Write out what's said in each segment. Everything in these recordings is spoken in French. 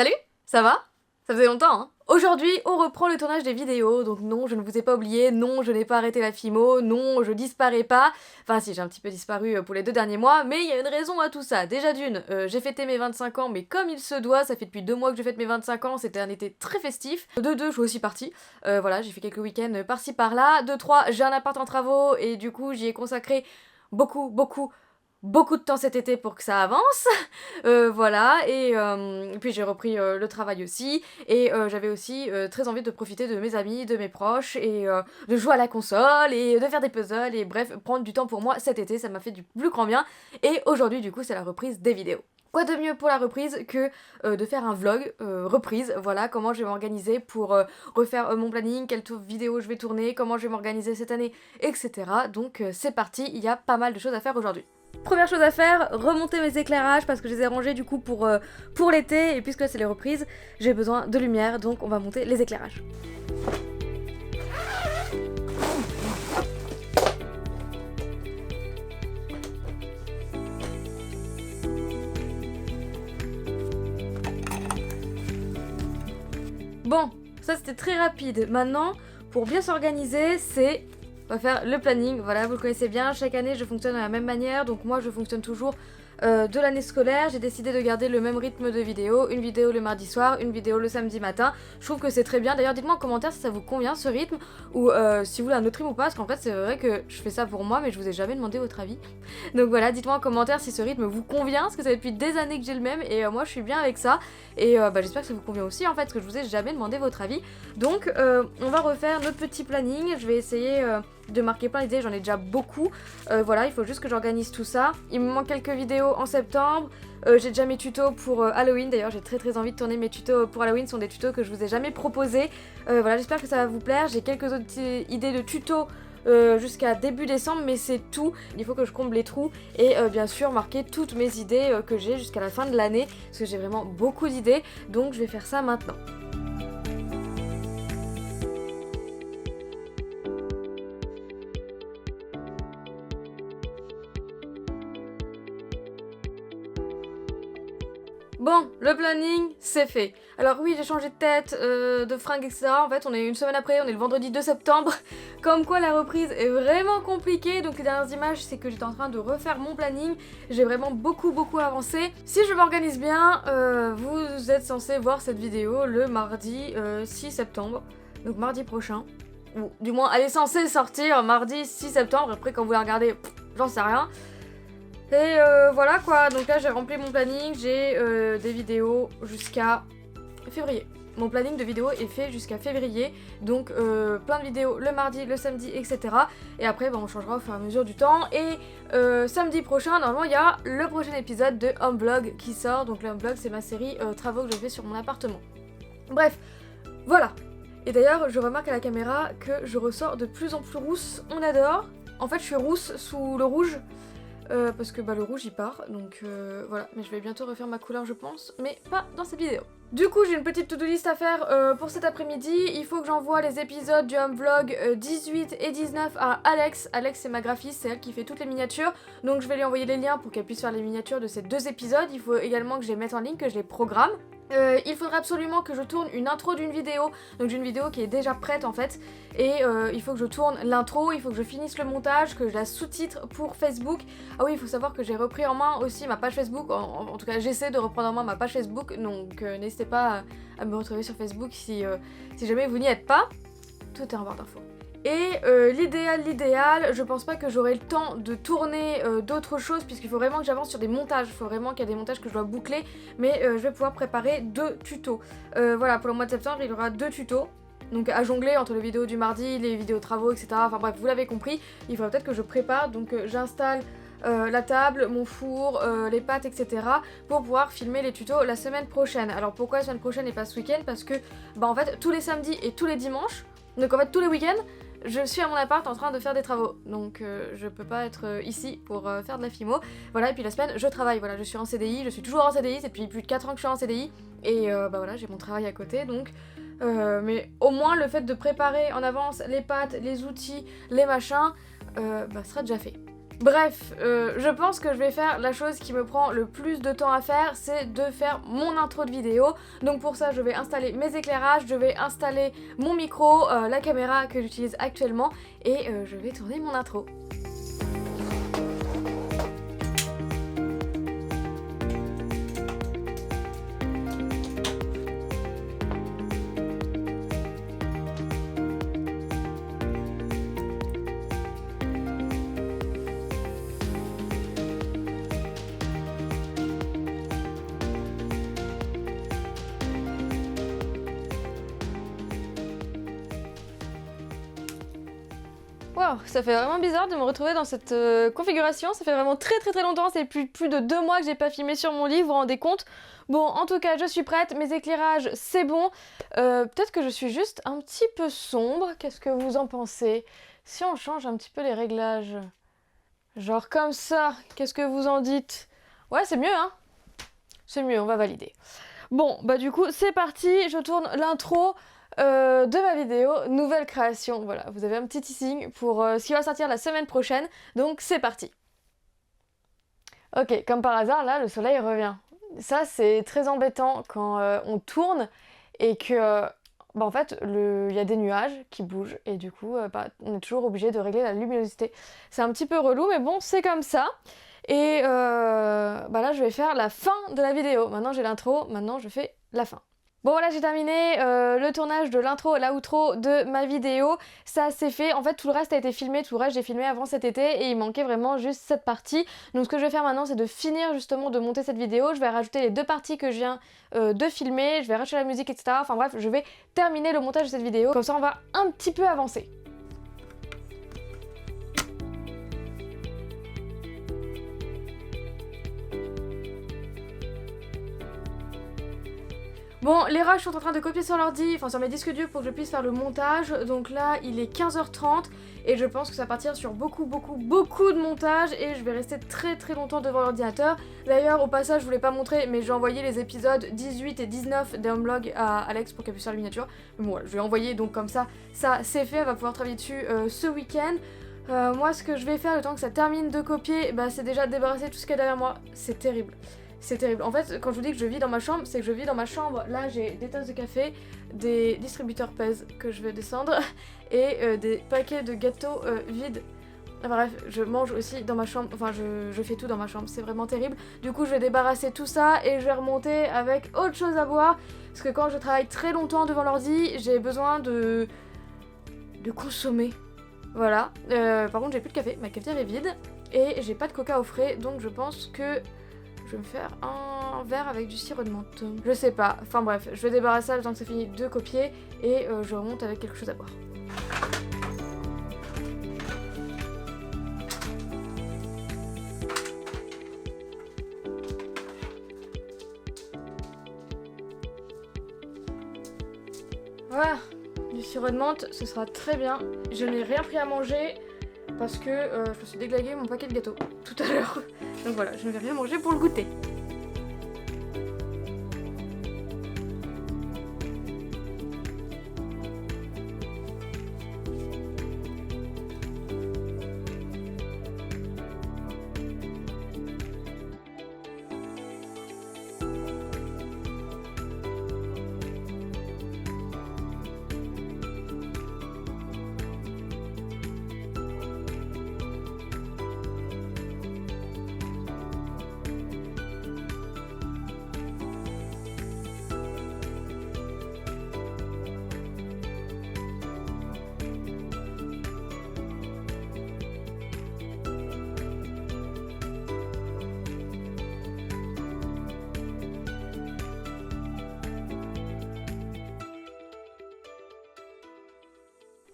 Salut, ça va? Ça faisait longtemps, hein? Aujourd'hui, on reprend le tournage des vidéos, donc non, je ne vous ai pas oublié, non, je n'ai pas arrêté la FIMO, non, je disparais pas. Enfin si, j'ai un petit peu disparu pour les 2 derniers mois, mais il y a une raison à tout ça. Déjà d'une, j'ai fêté mes 25 ans, mais comme il se doit, ça fait depuis 2 mois que je fête mes 25 ans, c'était un été très festif. De deux, je suis aussi partie. Voilà, j'ai fait quelques week-ends par-ci par-là. De trois, j'ai un appart en travaux, et du coup, j'y ai consacré beaucoup de temps cet été pour que ça avance. Voilà, et puis j'ai repris le travail aussi, et j'avais aussi très envie de profiter de mes amis, de mes proches, et de jouer à la console, et de faire des puzzles, et bref, prendre du temps pour moi cet été, ça m'a fait du plus grand bien, et aujourd'hui du coup c'est la reprise des vidéos. Quoi de mieux pour la reprise que de faire un vlog reprise, voilà, comment je vais m'organiser pour refaire mon planning, quelle vidéo je vais tourner, comment je vais m'organiser cette année, etc. Donc c'est parti, il y a pas mal de choses à faire aujourd'hui. Première chose à faire, remonter mes éclairages parce que je les ai rangés du coup pour l'été, et puisque là c'est les reprises, j'ai besoin de lumière, donc on va monter les éclairages. Bon, ça c'était très rapide. Maintenant, pour bien s'organiser, on va faire le planning. Voilà, vous le connaissez bien, chaque année je fonctionne de la même manière, donc moi je fonctionne toujours de l'année scolaire. J'ai décidé de garder le même rythme de vidéo, une vidéo le mardi soir, une vidéo le samedi matin. Je trouve que c'est très bien. D'ailleurs, dites-moi en commentaire si ça vous convient ce rythme, ou si vous voulez un autre rythme ou pas, parce qu'en fait c'est vrai que je fais ça pour moi, mais je vous ai jamais demandé votre avis. Donc voilà, dites-moi en commentaire si ce rythme vous convient, parce que ça fait depuis des années que j'ai le même, et moi je suis bien avec ça, et j'espère que ça vous convient aussi en fait, parce que je vous ai jamais demandé votre avis. Donc on va refaire notre petit planning, je vais essayer de marquer plein d'idées, j'en ai déjà beaucoup. Voilà, il faut juste que j'organise tout ça. Il me manque quelques vidéos en septembre. J'ai déjà mes tutos pour Halloween, d'ailleurs j'ai très envie de tourner mes tutos pour Halloween, ce sont des tutos que je vous ai jamais proposés. Voilà, j'espère que ça va vous plaire. J'ai quelques autres idées de tutos jusqu'à début décembre, mais c'est tout. Il faut que je comble les trous et bien sûr marquer toutes mes idées que j'ai jusqu'à la fin de l'année, parce que j'ai vraiment beaucoup d'idées, donc je vais faire ça maintenant. Bon, le planning, c'est fait. Alors oui, j'ai changé de tête, de fringues, etc. En fait, on est une semaine après, on est le vendredi 2 septembre. Comme quoi, la reprise est vraiment compliquée. Donc les dernières images, c'est que j'étais en train de refaire mon planning. J'ai vraiment beaucoup avancé. Si je m'organise bien, vous êtes censé voir cette vidéo le mardi 6 septembre. Donc mardi prochain. Ou du moins, elle est censée sortir mardi 6 septembre. Après, quand vous la regardez, j'en sais rien. Et voilà quoi, donc là j'ai rempli mon planning, j'ai des vidéos jusqu'à février. Mon planning de vidéos est fait jusqu'à février, donc plein de vidéos le mardi, le samedi, etc. Et après on changera au fur et à mesure du temps. Et samedi prochain, normalement il y a le prochain épisode de Home Vlog qui sort. Donc le Home Vlog c'est ma série travaux que j'ai fait sur mon appartement. Bref, voilà. Et d'ailleurs je remarque à la caméra que je ressors de plus en plus rousse, on adore. En fait je suis rousse sous le rouge. Parce que le rouge il part, donc voilà, mais je vais bientôt refaire ma couleur je pense, mais pas dans cette vidéo. Du coup j'ai une petite to-do list à faire pour cet après-midi. Il faut que j'envoie les épisodes du home vlog 18 et 19 à Alex. Alex c'est ma graphiste, c'est elle qui fait toutes les miniatures, donc je vais lui envoyer les liens pour qu'elle puisse faire les miniatures de ces 2 épisodes. Il faut également que je les mette en ligne, que je les programme. Il faudrait absolument que je tourne une intro d'une vidéo, donc d'une vidéo qui est déjà prête en fait, et il faut que je tourne l'intro, il faut que je finisse le montage, que je la sous-titre pour Facebook. Ah oui, il faut savoir que j'ai repris en main aussi ma page Facebook, en tout cas j'essaie de reprendre en main ma page Facebook, donc n'hésitez pas à me retrouver sur Facebook si jamais vous n'y êtes pas, tout est en barre d'infos. Et l'idéal, je pense pas que j'aurai le temps de tourner d'autres choses, puisqu'il faut vraiment que j'avance sur des montages, il faut vraiment qu'il y ait des montages que je dois boucler, mais je vais pouvoir préparer 2 tutos. Voilà, pour le mois de septembre, il y aura 2 tutos. Donc à jongler entre les vidéos du mardi, les vidéos travaux, etc. Enfin bref, vous l'avez compris, il faudra peut-être que je prépare, donc j'installe la table, mon four, les pâtes, etc. pour pouvoir filmer les tutos la semaine prochaine. Alors pourquoi la semaine prochaine et pas ce week-end? Parce que en fait tous les samedis et tous les dimanches, donc en fait tous les week-ends, je suis à mon appart en train de faire des travaux, donc je peux pas être ici pour faire de la FIMO. Voilà, et puis la semaine je travaille, voilà, je suis en CDI, je suis toujours en CDI, c'est depuis plus de 4 ans que je suis en CDI, et voilà, j'ai mon travail à côté, donc mais au moins le fait de préparer en avance les pâtes, les outils, les machins, sera déjà fait. Bref, je pense que je vais faire la chose qui me prend le plus de temps à faire, c'est de faire mon intro de vidéo. Donc pour ça, je vais installer mes éclairages, je vais installer mon micro, la caméra que j'utilise actuellement et je vais tourner mon intro. Wow, ça fait vraiment bizarre de me retrouver dans cette configuration, ça fait vraiment très longtemps, c'est plus de 2 mois que j'ai pas filmé sur mon lit, vous vous rendez compte? Bon, en tout cas, je suis prête, mes éclairages, c'est bon. Peut-être que je suis juste un petit peu sombre, qu'est-ce que vous en pensez? Si on change un petit peu les réglages, genre comme ça, qu'est-ce que vous en dites? Ouais, c'est mieux, hein? C'est mieux, on va valider. Bon, bah du coup, c'est parti, je tourne l'intro de ma vidéo, nouvelle création. Voilà, vous avez un petit teasing pour ce qui va sortir la semaine prochaine, donc c'est parti. Ok, comme par hasard, là, le soleil revient. Ça, c'est très embêtant quand on tourne et que, bah, en fait, il y a des nuages qui bougent et du coup, bah, on est toujours obligé de régler la luminosité. C'est un petit peu relou, mais bon, c'est comme ça. Et bah là, je vais faire la fin de la vidéo. Maintenant, j'ai l'intro, maintenant, je fais la fin. Bon voilà, j'ai terminé le tournage de l'intro, l'outro de ma vidéo, ça c'est fait, en fait tout le reste a été filmé, tout le reste j'ai filmé avant cet été et il manquait vraiment juste cette partie. Donc ce que je vais faire maintenant c'est de finir justement de monter cette vidéo, je vais rajouter les 2 parties que je viens de filmer, je vais rajouter la musique etc. Enfin bref, je vais terminer le montage de cette vidéo, comme ça on va un petit peu avancer. Bon, les rushs sont en train de copier sur l'ordi, enfin sur mes disques durs pour que je puisse faire le montage. Donc là, il est 15h30 et je pense que ça va partir sur beaucoup de montage et je vais rester très longtemps devant l'ordinateur. D'ailleurs, au passage, je voulais pas montrer, mais j'ai envoyé les épisodes 18 et 19 d'un blog à Alex pour qu'elle puisse faire la miniature. Mais bon, voilà, je vais envoyer donc comme ça c'est fait, elle va pouvoir travailler dessus ce week-end. Moi, ce que je vais faire le temps que ça termine de copier, bah, c'est déjà débarrasser tout ce qu'il y a derrière moi. C'est terrible. C'est terrible. En fait, quand je vous dis que je vis dans ma chambre, c'est que je vis dans ma chambre. Là, j'ai des tasses de café, des distributeurs pèse que je vais descendre et des paquets de gâteaux vides. Bref, je mange aussi dans ma chambre. Enfin, je fais tout dans ma chambre. C'est vraiment terrible. Du coup, je vais débarrasser tout ça et je vais remonter avec autre chose à boire. Parce que quand je travaille très longtemps devant l'ordi, j'ai besoin de consommer. Voilà. Par contre, j'ai plus de café. Ma cafetière est vide. Et j'ai pas de coca au frais. Donc, je pense que je vais me faire un verre avec du sirop de menthe. Je sais pas. Enfin bref, je vais débarrasser ça le temps que c'est fini de copier et je remonte avec quelque chose à boire. Voilà, du sirop de menthe, ce sera très bien. Je n'ai rien pris à manger parce que je me suis déglagué mon paquet de gâteaux tout à l'heure. Donc voilà, je ne vais rien manger pour le goûter.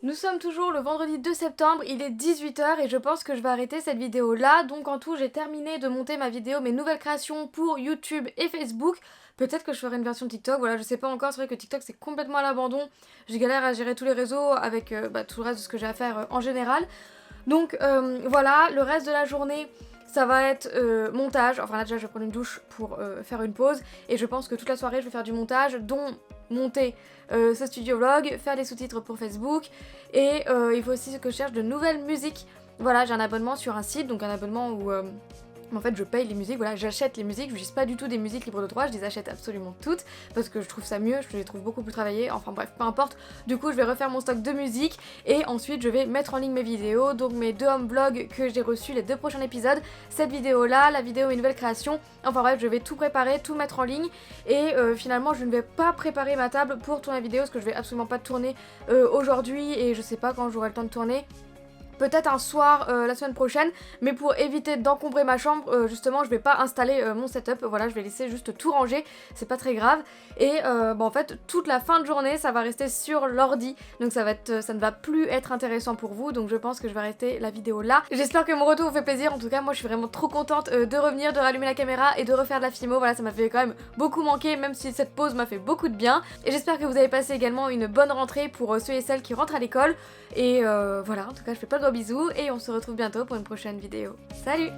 Nous sommes toujours le vendredi 2 septembre, il est 18h et je pense que je vais arrêter cette vidéo là. Donc en tout j'ai terminé de monter ma vidéo, mes nouvelles créations pour YouTube et Facebook. Peut-être que je ferai une version TikTok, voilà je sais pas encore, c'est vrai que TikTok c'est complètement à l'abandon. Je galère à gérer tous les réseaux avec tout le reste de ce que j'ai à faire en général. Donc voilà, le reste de la journée ça va être montage, enfin là déjà je vais prendre une douche pour faire une pause et je pense que toute la soirée je vais faire du montage dont monter ce studio vlog, faire des sous-titres pour Facebook et il faut aussi que je cherche de nouvelles musiques Voilà, j'ai un abonnement sur un site, donc un abonnement où en fait je paye les musiques, voilà, j'achète les musiques, je n'utilise pas du tout des musiques libres de droit, je les achète absolument toutes parce que je trouve ça mieux, je les trouve beaucoup plus travaillées, enfin bref, peu importe. Du coup je vais refaire mon stock de musique et ensuite je vais mettre en ligne mes vidéos, donc mes 2 home vlogs que j'ai reçus, les 2 prochains épisodes, cette vidéo là, la vidéo une nouvelle création, enfin bref je vais tout préparer, tout mettre en ligne et finalement je ne vais pas préparer ma table pour tourner la vidéo parce que je vais absolument pas tourner aujourd'hui et je sais pas quand j'aurai le temps de tourner. Peut-être un soir la semaine prochaine, mais pour éviter d'encombrer ma chambre, justement je vais pas installer mon setup, voilà je vais laisser juste tout ranger, c'est pas très grave. Et en fait toute la fin de journée ça va rester sur l'ordi, donc ça ne va plus être intéressant pour vous, donc je pense que je vais arrêter la vidéo là. J'espère que mon retour vous fait plaisir, en tout cas moi je suis vraiment trop contente de revenir, de rallumer la caméra et de refaire de la filmo, voilà ça m'a fait quand même beaucoup manquer, même si cette pause m'a fait beaucoup de bien. Et j'espère que vous avez passé également une bonne rentrée pour ceux et celles qui rentrent à l'école. Et voilà, en tout cas je fais pas de gros bisous et on se retrouve bientôt pour une prochaine vidéo. Salut!